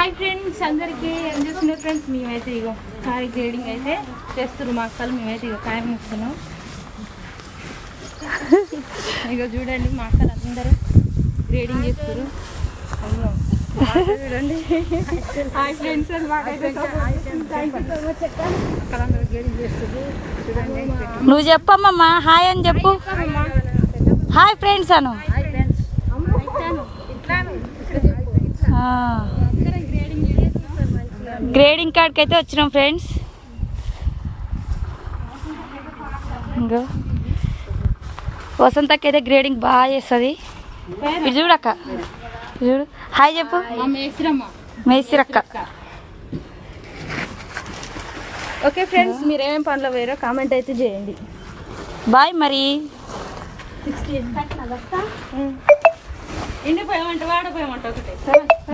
Hi friends అందరికీ ఏం చేస్తున్నారు ఫ్రెండ్స్? మేమైతే ఇగో కాయ గ్రేడింగ్ అయితే చేస్తున్నారు మా అక్కలు. మేమైతే ఇగో కాయ ముస్తున్నాం. ఇగో చూడండి మా అక్కలు అందరూ గ్రేడింగ్ చేస్తారు. చూడండి హాయ్ ఫ్రెండ్స్ అని మాకైతే అక్కలందరూ గ్రేడింగ్ చేస్తారు. చూడండి నువ్వు చెప్పమ్మా హాయ్ అని చెప్పు. హాయ్ ఫ్రెండ్స్ అను. గ్రేడింగ్ కార్డ్కి అయితే వచ్చినాం ఫ్రెండ్స్. ఇంకా వసంతకి అయితే గ్రేడింగ్ బాగా చేస్తుంది. ఇది చూడక్క, చూడు హాయ్ చెప్పు. మేసిరక్క. ఓకే ఫ్రెండ్స్, మీరు ఏమేమి పనులు వేరో కామెంట్ అయితే చేయండి. బాయ్ మరి. ఎండిపోయామంటే వాడపోయామంట ఒకటే.